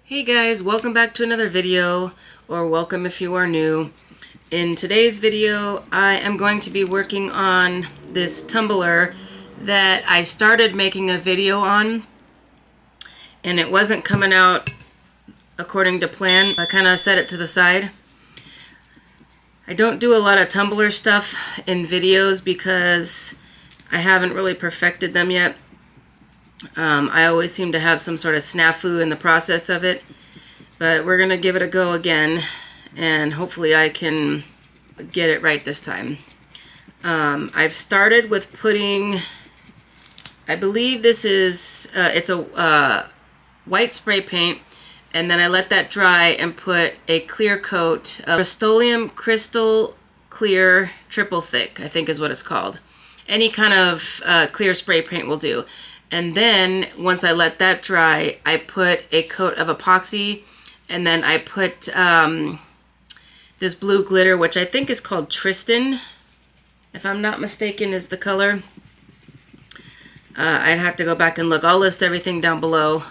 Hey guys, welcome back to another video, or welcome if you are new. In today's video, I am going to be working on this tumbler that I started making a video on, and it wasn't coming out according to plan. I kind of set it to the side. I don't do a lot of tumbler stuff in videos because I haven't really perfected them yet. I always seem to have some sort of snafu in the process of it, but we're gonna give it a go again, and hopefully I can get it right this time. I've started with putting, I believe this is, it's a white spray paint, and then I let that dry and put a clear coat of Rust-Oleum Crystal Clear Triple Thick, I think is what it's called. Any kind of clear spray paint will do. And then once I let that dry, I put a coat of epoxy, and then I put this blue glitter, which I think is called Tristan, if I'm not mistaken, is the color. I'd have to go back and look. I'll list everything down below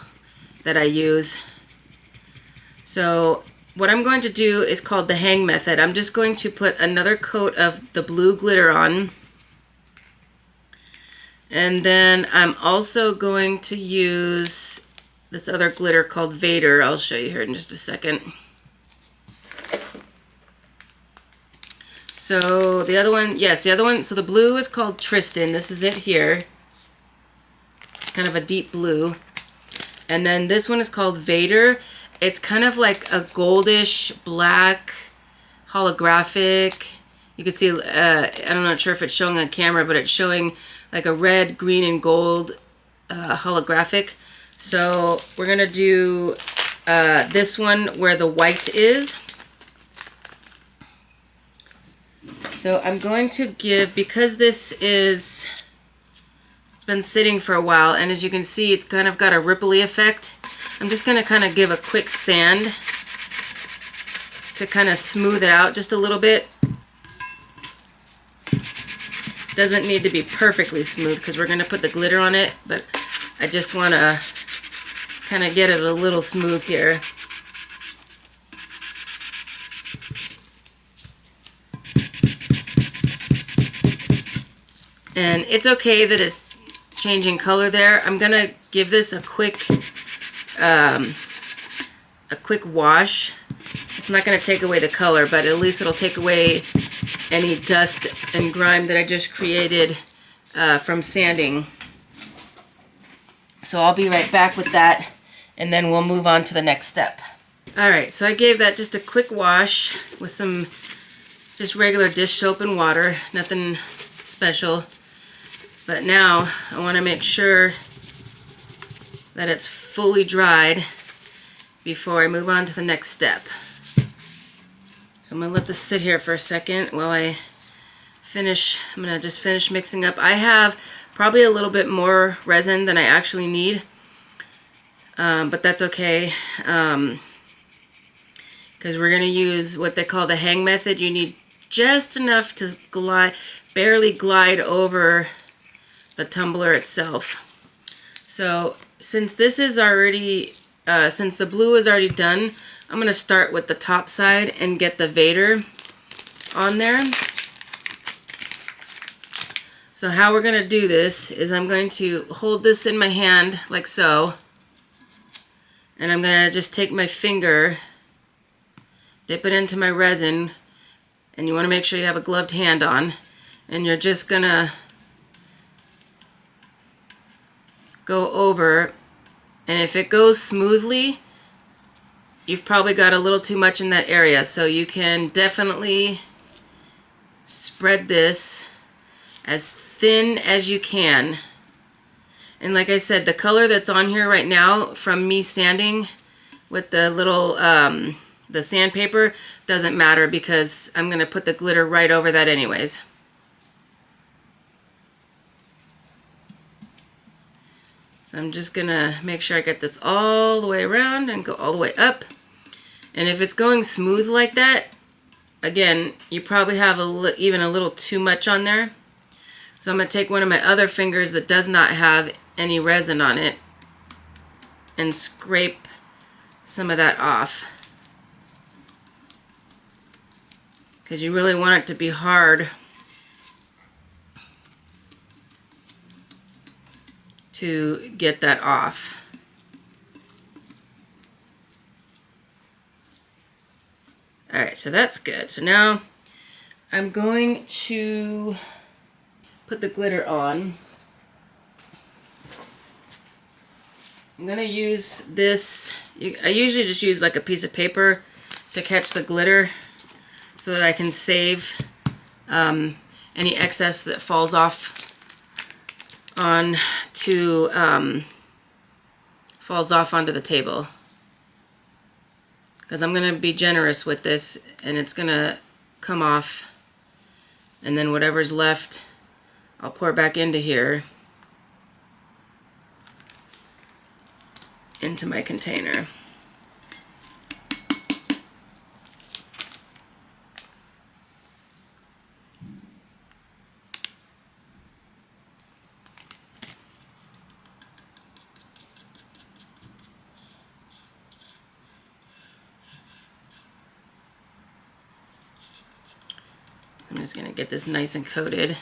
that I use. So what I'm going to do is called the hang method. I'm just going to put another coat of the blue glitter on. And then I'm also going to use this other glitter called Vader. I'll show you here in just a second. So the other one, yes, the other one, so the blue is called Tristan. This is it here. It's kind of a deep blue. And then this one is called Vader. It's kind of like a goldish black holographic. You can see, I'm not sure if it's showing on camera, but it's showing like a red, green, and gold holographic. So we're gonna do this one where the white is. So I'm going to give, because this is, it's been sitting for a while, and as you can see, it's kind of got a ripply effect. I'm just gonna kind of give a quick sand to kind of smooth it out just a little bit. Doesn't need to be perfectly smooth because we're going to put the glitter on it, but I just want to kind of get it a little smooth here. And it's okay that it's changing color there. I'm going to give this a quick wash. It's not going to take away the color, but at least it'll take away any dust and grime that I just created from sanding. So I'll be right back with that, and then we'll move on to the next step. Alright, so I gave that just a quick wash with some just regular dish soap and water, nothing special. But now I want to make sure that it's fully dried before I move on to the next step. So I'm going to let this sit here for a second while I finish. I'm going to just finish mixing up. I have probably a little bit more resin than I actually need, but that's okay, because we're going to use what they call the hang method. You need just enough to barely glide over the tumbler itself. So since this is already, since the blue is already done, I'm going to start with the top side and get the Vader on there. So how we're going to do this is I'm going to hold this in my hand like so, and I'm going to just take my finger, dip it into my resin, and you want to make sure you have a gloved hand on, and you're just going to go over, and if it goes smoothly, you've probably got a little too much in that area, so you can definitely spread this as thin as you can. And like I said, the color that's on here right now from me sanding with the little the sandpaper doesn't matter, because I'm going to put the glitter right over that anyways. So I'm just going to make sure I get this all the way around and go all the way up. And if it's going smooth like that, again, you probably have even a little too much on there. So I'm going to take one of my other fingers that does not have any resin on it and scrape some of that off, because you really want it to be hard to get that off. All right, so that's good. So now I'm going to put the glitter on. I'm gonna use this, I usually just use like a piece of paper to catch the glitter so that I can save any excess that falls off onto the table. Because I'm gonna be generous with this, and it's gonna come off, and then whatever's left I'll pour back into here, into my container. So I'm just gonna get this nice and coated.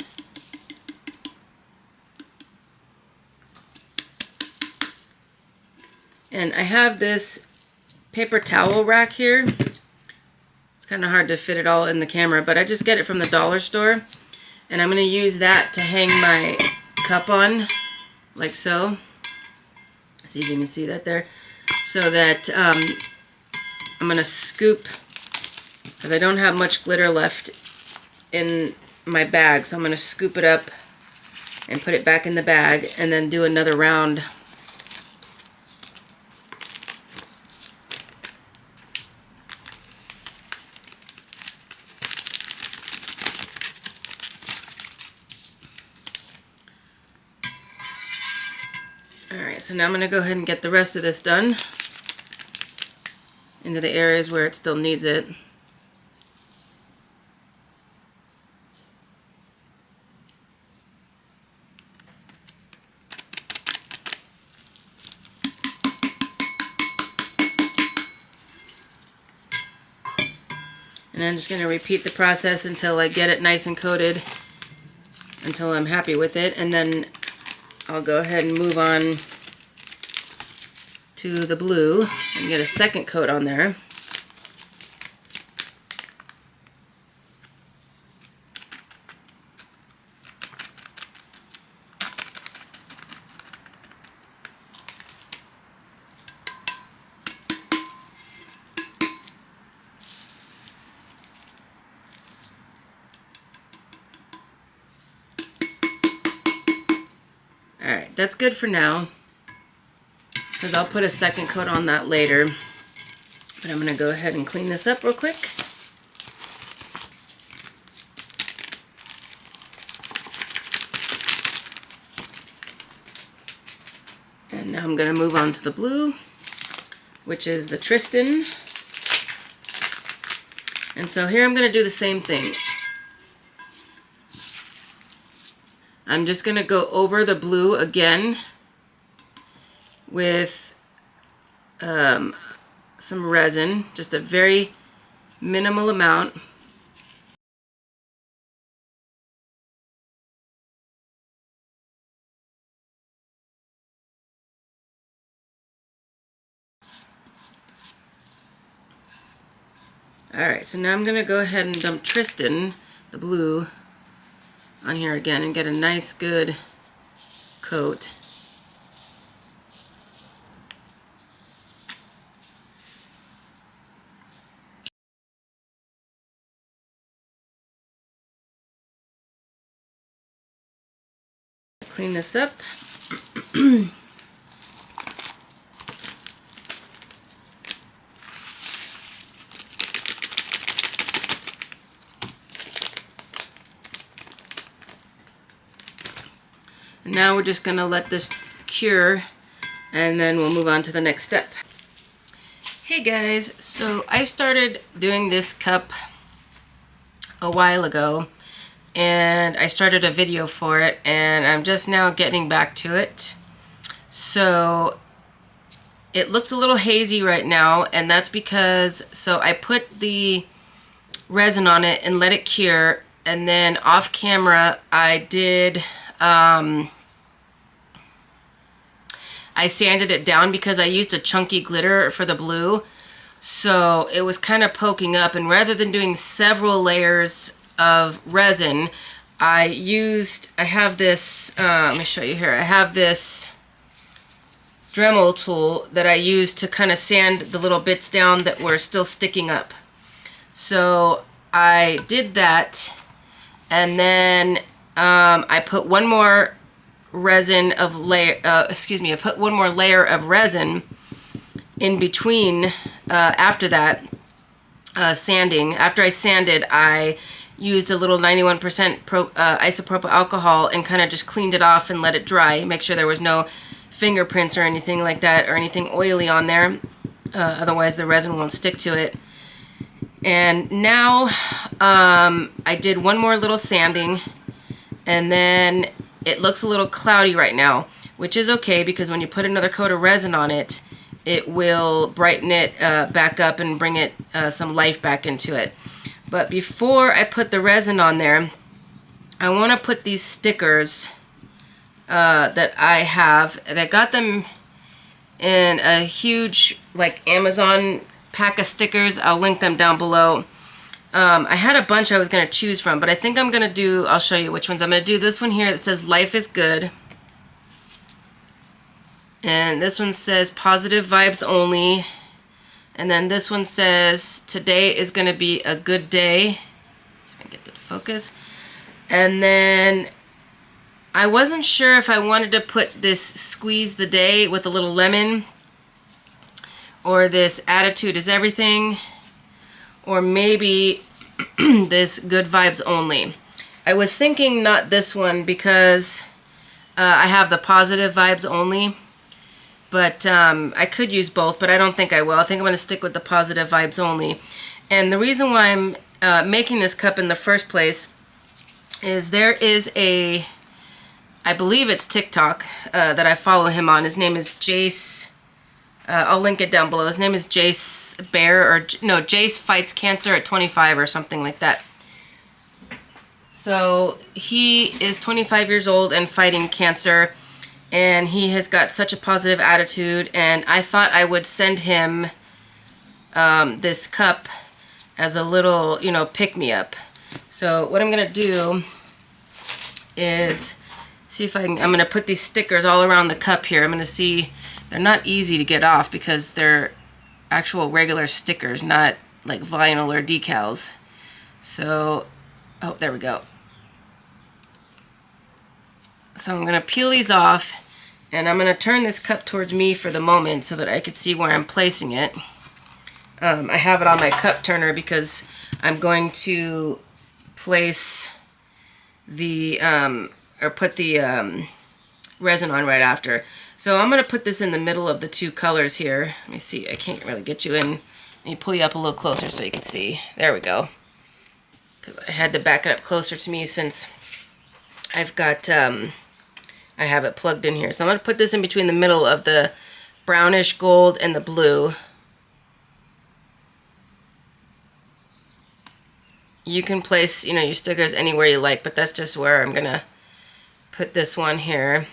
And I have this paper towel rack here. It's kind of hard to fit it all in the camera, but I just get it from the dollar store. And I'm going to use that to hang my cup on, like so. See if you can see that there. So that I'm going to scoop, because I don't have much glitter left in my bag. So I'm going to scoop it up and put it back in the bag, and then do another round. Alright, so now I'm going to go ahead and get the rest of this done into the areas where it still needs it. And I'm just going to repeat the process until I get it nice and coated, until I'm happy with it, and then I'll go ahead and move on to the blue and get a second coat on there. Alright, that's good for now, because I'll put a second coat on that later. But I'm going to go ahead and clean this up real quick. And now I'm going to move on to the blue, which is the Tristan. And so here I'm going to do the same thing. I'm just going to go over the blue again with some resin, just a very minimal amount. Alright, so now I'm going to go ahead and dump Tristan, the blue, on here again and get a nice good coat. Clean this up. And now we're just going to let this cure, and then we'll move on to the next step. Hey guys, so I started doing this cup a while ago, and I started a video for it, and I'm just now getting back to it. So it looks a little hazy right now, and that's because, so I put the resin on it and let it cure, and then off camera I did, I sanded it down because I used a chunky glitter for the blue, so it was kind of poking up, and rather than doing several layers of resin, I have this, let me show you here, I have this Dremel tool that I use to kind of sand the little bits down that were still sticking up. So I did that, and then I put one more I put one more layer of resin in between after that sanding. After I sanded, I used a little 91% isopropyl alcohol and kind of just cleaned it off and let it dry. Make sure there was no fingerprints or anything like that, or anything oily on there. Otherwise the resin won't stick to it. And now I did one more little sanding, and then it looks a little cloudy right now, which is okay because when you put another coat of resin on it, it will brighten it back up and bring it some life back into it. But before I put the resin on there, I want to put these stickers that I have. I got them in a huge, like, Amazon pack of stickers. I'll link them down below. I had a bunch I was going to choose from, but I think I'm going to do, I'll show you which ones. I'm going to do this one here that says Life is Good. And this one says Positive Vibes Only. And then this one says Today is going to be a good day. Let's see if I can get the focus. And then I wasn't sure if I wanted to put this Squeeze the Day with a little lemon, or this Attitude is Everything, or maybe this Good Vibes Only. I was thinking not this one because I have the Positive Vibes Only, but I could use both, but I don't think I will. I think I'm going to stick with the Positive Vibes Only. And the reason why I'm making this cup in the first place is there is a, I believe it's TikTok that I follow him on. His name is Jace. I'll link it down below. His name is Jace Jace Fights Cancer at 25 or something like that. So he is 25 years old and fighting cancer, and he has got such a positive attitude, and I thought I would send him this cup as a little, pick-me-up. So what I'm going to do is see if I'm going to put these stickers all around the cup here. I'm going to see, they're not easy to get off because they're actual regular stickers, not like vinyl or decals. So, oh, there we go. So I'm going to peel these off, and I'm going to turn this cup towards me for the moment so that I can see where I'm placing it. I have it on my cup turner because I'm going to place the, or put the resin on right after. So I'm going to put this in the middle of the two colors here. Let me see, I can't really get you in. Let me pull you up a little closer so you can see. There we go. Because I had to back it up closer to me since I've got, I have it plugged in here. So I'm going to put this in between the middle of the brownish gold and the blue. You can place, your stickers anywhere you like, but that's just where I'm going to put this one here.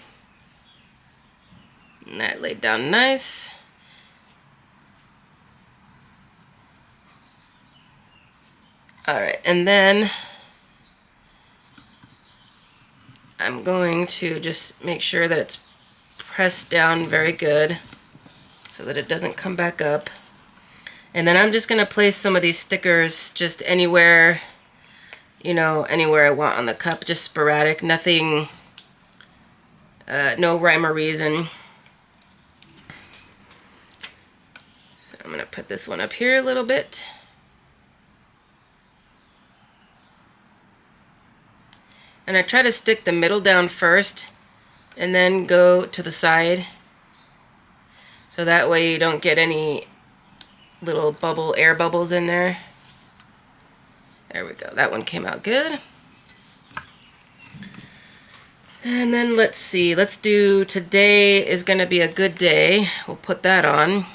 And that laid down nice. Alright, and then I'm going to just make sure that it's pressed down very good so that it doesn't come back up. And then I'm just going to place some of these stickers just anywhere, anywhere I want on the cup, just sporadic, nothing, no rhyme or reason. So I'm going to put this one up here a little bit. And I try to stick the middle down first and then go to the side. So that way you don't get any little air bubbles in there. There we go. That one came out good. And then let's see, let's do today is going to be a good day. We'll put that on.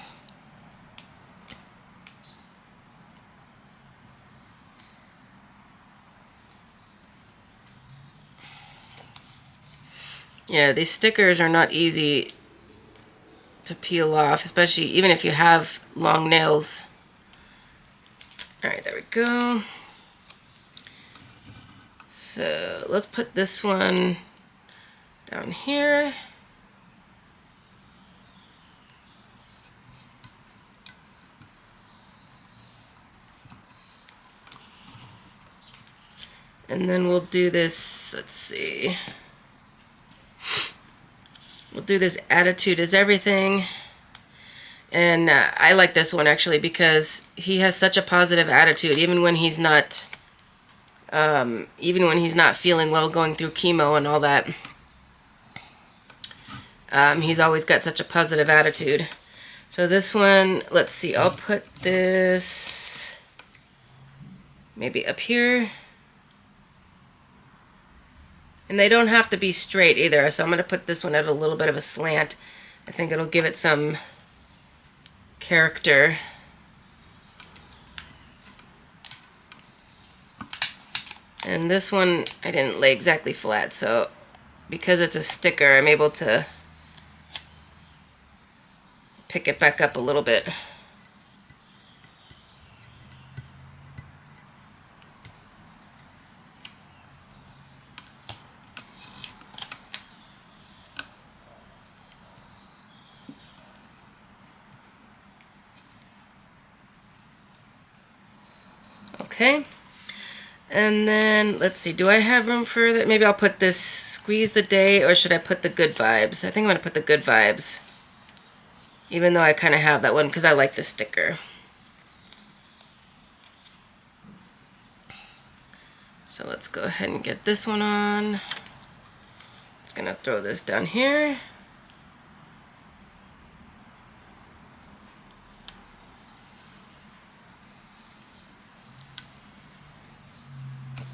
Yeah, these stickers are not easy to peel off, especially even if you have long nails. All right, there we go. So let's put this one down here. And then we'll do this, let's see. We'll do this attitude is everything. And I like this one actually because he has such a positive attitude even when he's not feeling well going through chemo and all that. He's always got such a positive attitude. So this one, let's see, I'll put this maybe up here. And they don't have to be straight either, so I'm going to put this one at a little bit of a slant. I think it'll give it some character. And this one I didn't lay exactly flat, so because it's a sticker, I'm able to pick it back up a little bit. Okay. And then, let's see, do I have room for that? Maybe I'll put this squeeze the day, or should I put the good vibes? I think I'm going to put the good vibes. Even though I kind of have that one because I like the sticker. So let's go ahead and get this one on. Just going to throw this down here.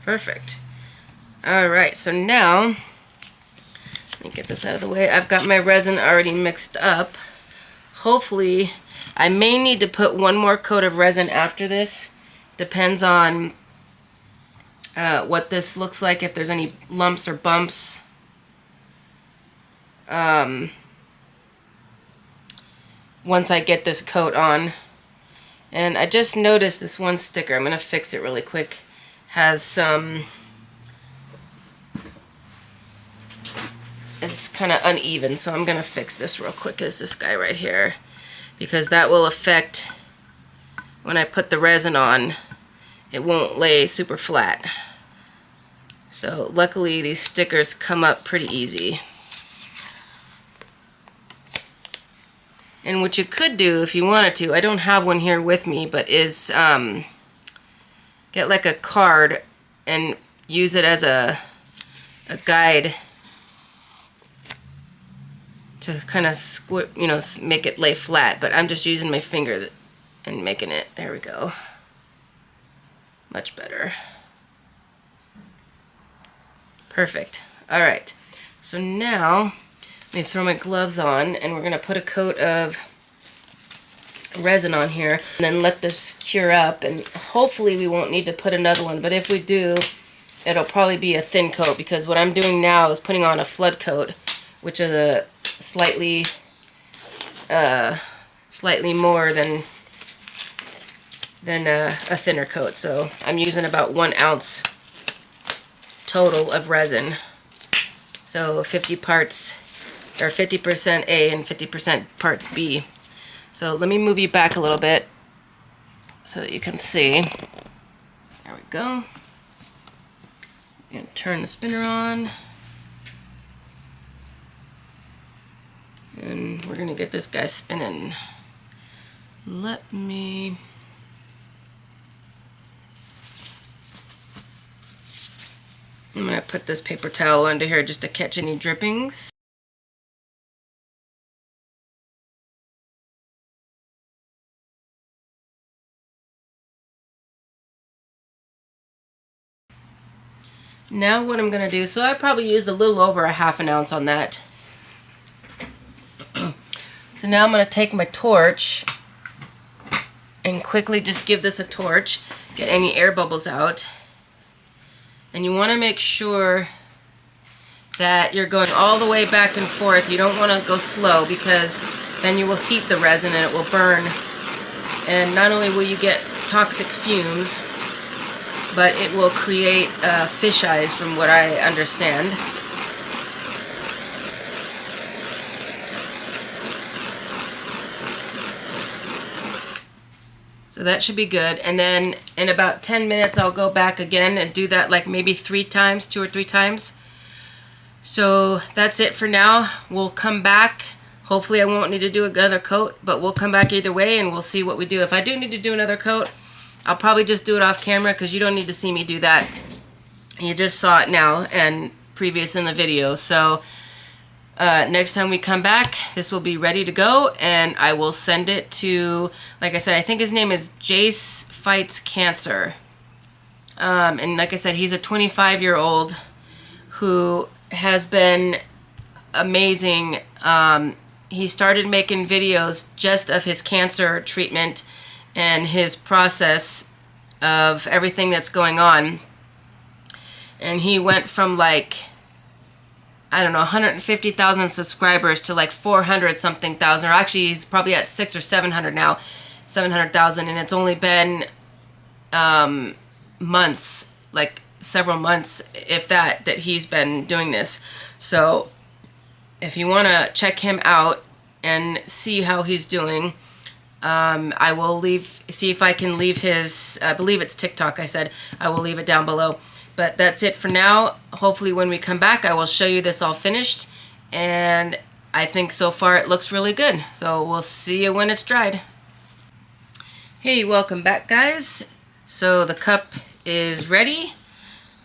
Perfect. Alright, so now, let me get this out of the way. I've got my resin already mixed up. Hopefully, I may need to put one more coat of resin after this. Depends on what this looks like, if there's any lumps or bumps. Once I get this coat on. And I just noticed this one sticker, I'm going to fix it really quick, has some, it's kind of uneven, so I'm going to fix this real quick as this guy right here, because that will affect, when I put the resin on, it won't lay super flat. So luckily these stickers come up pretty easy. And what you could do if you wanted to, I don't have one here with me, but is get like a card and use it as a guide to kind of make it lay flat. But I'm just using my finger and making it. There we go. Much better. Perfect. All right. So now let me throw my gloves on, and we're going to put a coat of resin on here and then let this cure up, and hopefully we won't need to put another one, but if we do, it'll probably be a thin coat, because what I'm doing now is putting on a flood coat, which is a slightly more than a thinner coat. So I'm using about 1 ounce total of resin, so 50 parts, or 50% A and 50% parts B. So let me move you back a little bit so that you can see. There we go. I'm going to turn the spinner on. And we're going to get this guy spinning. I'm going to put this paper towel under here just to catch any drippings. Now what I'm going to do, so I probably used a little over a half an ounce on that. So now I'm going to take my torch and quickly just give this a torch, get any air bubbles out. And you want to make sure that you're going all the way back and forth. You don't want to go slow because then you will heat the resin and it will burn. And not only will you get toxic fumes, but it will create fish eyes from what I understand. So that should be good. And then in about 10 minutes, I'll go back again and do that like maybe 2 or 3 times. So that's it for now. We'll come back. Hopefully I won't need to do another coat, but we'll come back either way and we'll see what we do. If I do need to do another coat, I'll probably just do it off camera because you don't need to see me do that. You just saw it now and previous in the video. So next time we come back, this will be ready to go and I will send it to, like I said, I think his name is jacebeatscancer. And like I said, he's a 25-year-old who has been amazing. He started making videos just of his cancer treatment and his process of everything that's going on. And he went from like, I don't know, 150,000 subscribers to like 400 something thousand, or actually he's probably at 600 or 700 now, 700,000, and it's only been months, like several months, if that he's been doing this. So if you want to check him out and see how he's doing, I will see if I can leave his, I believe it's TikTok, I said. I will leave it down below. But that's it for now. Hopefully when we come back, I will show you this all finished. And I think so far it looks really good. So we'll see you when it's dried. Hey, welcome back, guys. So the cup is ready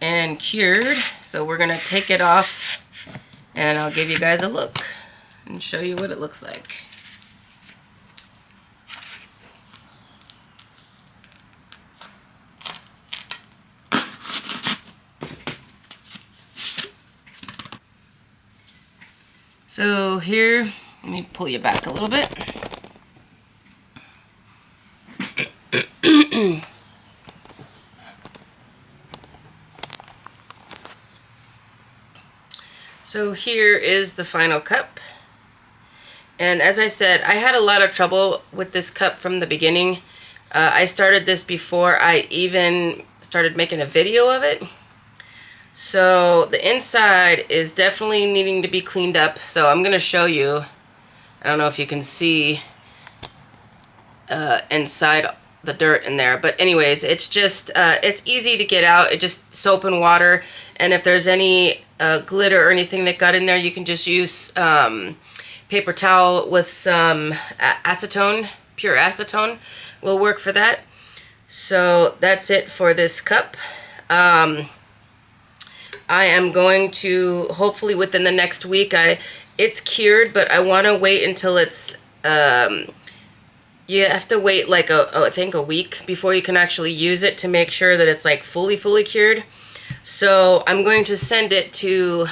and cured. So we're going to take it off and I'll give you guys a look and show you what it looks like. So here, let me pull you back a little bit. So here is the final cup. And as I said, I had a lot of trouble with this cup from the beginning. I started this before I even started making a video of it. So the inside is definitely needing to be cleaned up. So I'm going to show you. I don't know if you can see inside the dirt in there. But anyways, it's just, it's easy to get out. It's just soap and water. And if there's any glitter or anything that got in there, you can just use paper towel with some acetone, pure acetone will work for that. So that's it for this cup. I am going to, hopefully within the next week, it's cured, but I want to wait until it's, you have to wait like I think a week before you can actually use it to make sure that it's like fully cured. So I'm going to send it to,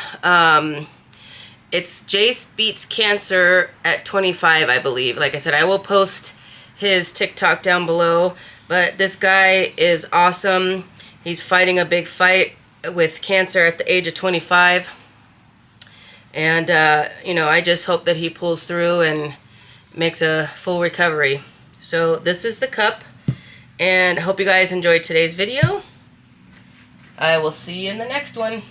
it's jacebeatscancer at 25, I believe. Like I said, I will post his TikTok down below, but this guy is awesome. He's fighting a big fight with cancer at the age of 25, and you know, I just hope that he pulls through and makes a full recovery. So this is the cup, and I hope you guys enjoyed today's video. I will see you in the next one.